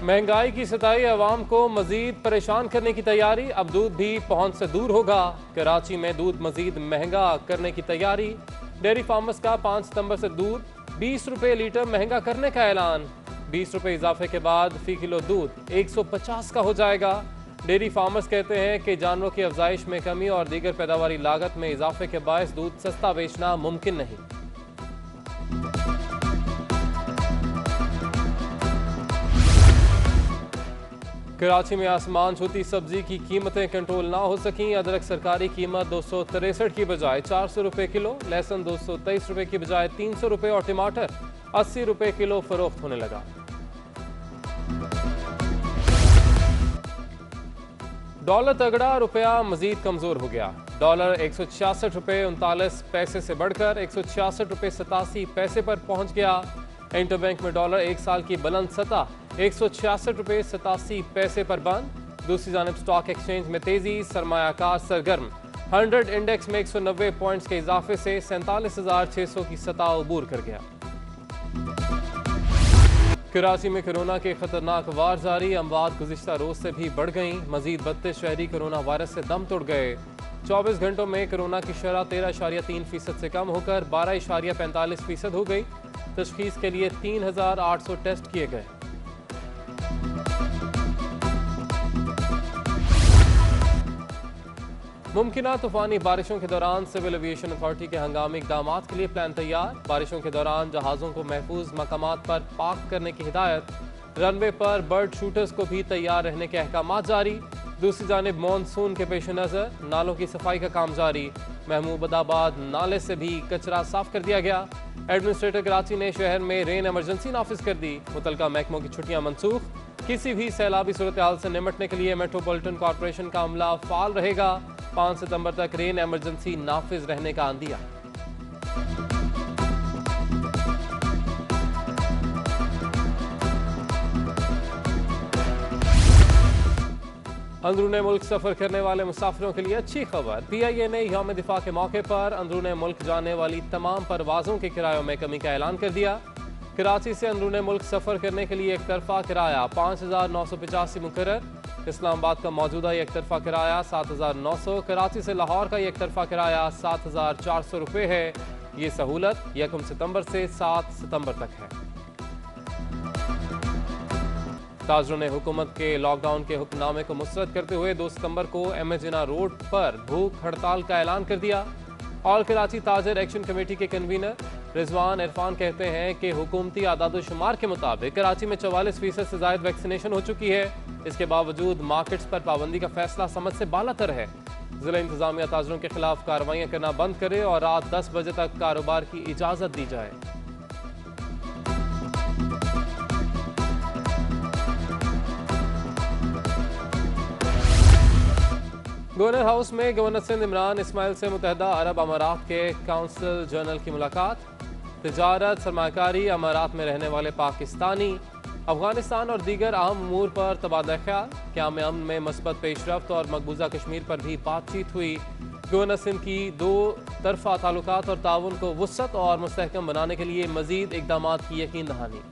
महंगाई की सताई अवाम को मजीद परेशान करने की तैयारी, अब दूध भी पहुंच से दूर होगा। कराची में दूध मजीद महंगा करने की तैयारी। डेयरी फार्मर्स का 5 सितंबर से दूध 20 रुपए लीटर महंगा करने का ऐलान। 20 रुपए इजाफे के बाद फी किलो दूध 150 का हो जाएगा। डेयरी फार्मर्स कहते हैं कि जानवरों की अफजाइश में कमी और दीगर पैदावारी लागत में इजाफे के बायस दूध सस्ता बेचना मुमकिन नहीं। कराची में आसमान छूती सब्जी की कीमतें कंट्रोल ना हो सकी। अदरक सरकारी कीमत 263 की बजाय 400 रुपए किलो, लहसुन 223 रुपए की बजाय 300 रुपए और टमाटर 80 रुपए किलो फरोख्त होने लगा। डॉलर तगड़ा, रुपया मजीद कमजोर हो गया। डॉलर 166 रुपए 39 पैसे से बढ़कर 166 रुपए 87 पैसे पर पहुंच गया। इंटरबैंक में डॉलर एक साल की बुलंद सतह 166 रुपए 87 पैसे पर बंद। दूसरी जानब स्टॉक एक्सचेंज में तेजी, सरमायाकार सरगर्म। 100 इंडेक्स में 190 पॉइंट्स के इजाफे से 47,600 की सतह अबूर कर गया। कराची में कोरोना के खतरनाक वार जारी, अमवात गुज़िश्ता रोज से भी बढ़ गईं। मजीद 32 शहरी कोरोना वायरस से दम तोड़ गए। 24 घंटों में कोरोना की शरह 13.3% से कम होकर 12.45% हो गई। तशखीस के लिए 3,800 टेस्ट किए गए। मुमकिना तूफानी बारिशों के दौरान सिविल एविएशन अथॉरिटी के हंगामी इकदाम के लिए प्लान तैयार। बारिशों के दौरान जहाज़ों को महफूज मकामात पर पार्क करने की हिदायत। रनवे पर बर्ड शूटर्स को भी तैयार रहने के अहकाम जारी। दूसरी जानिब मानसून के पेश नज़र नालों की सफाई का काम जारी। महमूदाबाद नाले से भी कचरा साफ कर दिया गया। एडमिनिस्ट्रेटर कराची ने शहर में रेन एमरजेंसी नाफिज कर दी। मुतलका महकमों की छुट्टियां मनसूख। किसी भी सैलाबी सूरत हाल से निपटने के लिए मेट्रोपॉलिटन कॉरपोरेशन का अमला फाल रहेगा। 5 सितंबर तक रेन एमरजेंसी नाफिज रहने का आंदिया। अंदरूने मुल्क सफर करने वाले मुसाफिरों के लिए अच्छी खबर। PIA ने यौम दिफा के मौके पर अंदरूने मुल्क जाने वाली तमाम परवाजों के किरायों में कमी का ऐलान कर दिया। कराची से अंदरूने मुल्क सफर करने के लिए एक तरफा किराया 5,985 मुकर्रर। इस्लामाबाद का मौजूदा एक तरफा किराया 7,900। कराची से लाहौर का एक तरफा किराया 7,400 रुपये है। ये सहूलत 1 सितंबर से 7 सितंबर तक है। ताजरों ने हुकूमत के लॉकडाउन के हुक्मनामे को मुस्तरद करते हुए 2 सितंबर को एम जिना रोड पर भूख हड़ताल का ऐलान कर दिया। ऑल कराची ताजर एक्शन कमेटी के कन्वीनर रिजवान इरफान कहते हैं कि हुकूमती आदाद-ओ-शुमार के मुताबिक कराची में 44% से ज्यादा वैक्सीनेशन हो चुकी है। इसके बावजूद मार्केट्स पर पाबंदी का फैसला समझ से बालातर है। जिला इंतजामिया ताजरों के खिलाफ कार्रवाइयां करना बंद करे और रात 10 बजे तक कारोबार की इजाजत दी जाए। गवर्नर हाउस में गवर्नर सिंध इमरान इस्माइल से मुत्तहदा अरब अमारात के काउंसिल जनरल की मुलाकात। तिजारत, सरमाकारी, अमारात में रहने वाले पाकिस्तानी, अफगानिस्तान और दीगर अहम अमूर पर तबादला ख्याल। क़याम अमन में मस्बत पेशरफ्त और मकबूजा कश्मीर पर भी बातचीत हुई। गवर्नर सिंध की 2 तरफा ताल्लुकात और ताउन को वुसअत और मुस्तहकम बनाने के लिए मजीद इक़दामात की यकीन दहानी।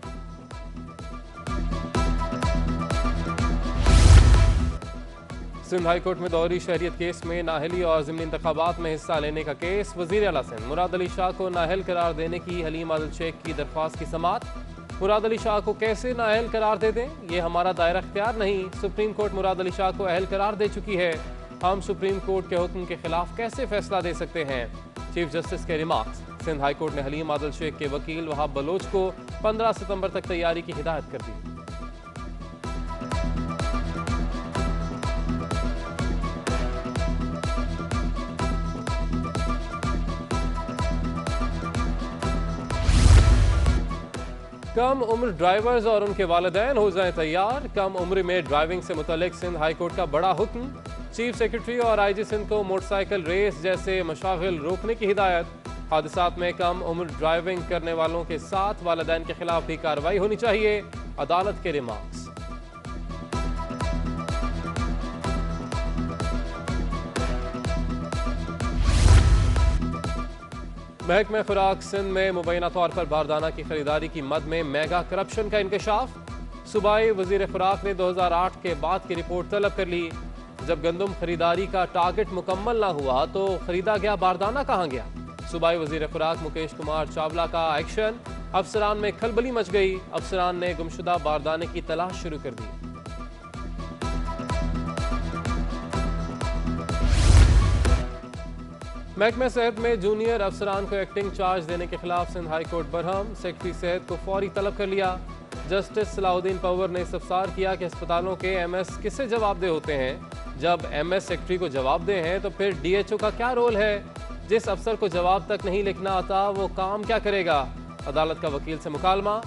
सिंध हाई कोर्ट में दोहरी शहरियत केस में नाहली और ज़िमनी इंतखाबात में हिस्सा लेने का केस। वज़ीर आला सिंध मुराद अली शाह को नाअहल करार देने की हलीम आदिल शेख की दरख्वास्त की समाअत। मुराद अली शाह को कैसे नाअहल करार दे दें, ये हमारा दायरा इख्तियार नहीं। सुप्रीम कोर्ट मुराद अली शाह को अहल करार दे चुकी है। हम सुप्रीम कोर्ट के हुक्म के खिलाफ कैसे फैसला दे सकते हैं। चीफ जस्टिस के रिमार्क्स। सिंध हाई कोर्ट ने हलीम आदिल शेख के वकील वहाब बलोच को 15 सितंबर तक तैयारी की हिदायत कर दी। कम उम्र ड्राइवर्स और उनके वालिदैन हो जाएं तैयार। कम उम्र में ड्राइविंग से मुतल्लिक सिंध हाई कोर्ट का बड़ा हुक्म। चीफ सेक्रेटरी और IG सिंध को मोटरसाइकिल रेस जैसे मशागिल रोकने की हिदायत। हादसात में कम उम्र ड्राइविंग करने वालों के साथ वालिदैन के खिलाफ भी कार्रवाई होनी चाहिए। अदालत के रिमार्क्स। महकमे खुराक सिंध में मुबैना तौर पर बारदाना की खरीदारी की मद में मेगा करप्शन का इंकशाफ। सूबाई वजीर खुराक ने 2008 के बाद की रिपोर्ट तलब कर ली। जब गंदम खरीदारी का टारगेट मुकम्मल ना हुआ तो खरीदा गया बारदाना कहाँ गया? सूबाई वजीर खुराक मुकेश कुमार चावला का एक्शन, अफसरान में खलबली मच गई। अफसरान ने गुमशुदा बारदाने की तलाश शुरू कर दी। महकमे सेहत में जूनियर अफसरान को एक्टिंग चार्ज देने के खिलाफ Sindh high court Barham. Secretary सेहत को फौरी तलब कर लिया। जस्टिस सलाउद्दीन पंवर ने इस्तफसार किया कि अस्पतालों के एमएस किससे जवाबदेह होते हैं? जब एमएस सेक्रेटरी को जवाबदेह हैं तो फिर डीएचओ का क्या रोल है? जिस अफसर को जवाब तक नहीं लिखना आता वो काम क्या करेगा? अदालत का वकील से मुकालमा।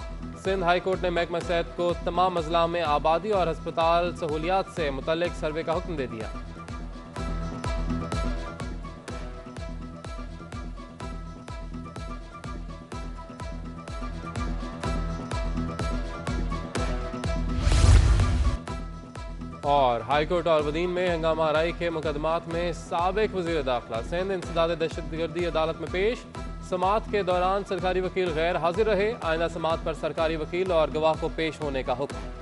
सिंध हाई कोर्ट ने महकमा सेहत को तमाम अजला में आबादी और अस्पताल सहूलियात से मुतल्लिक सर्वे का हुक्म दे दिया। और हाईकोर्ट और वदीन में हंगामा आराई के मुकदमात में साबिक वजीर दाखिला सिंध इंसदाद दहशतगर्दी अदालत में पेश। समाअत के दौरान सरकारी वकील गैर हाजिर रहे। आइंदा समाअत पर सरकारी वकील और गवाह को पेश होने का हुक्म।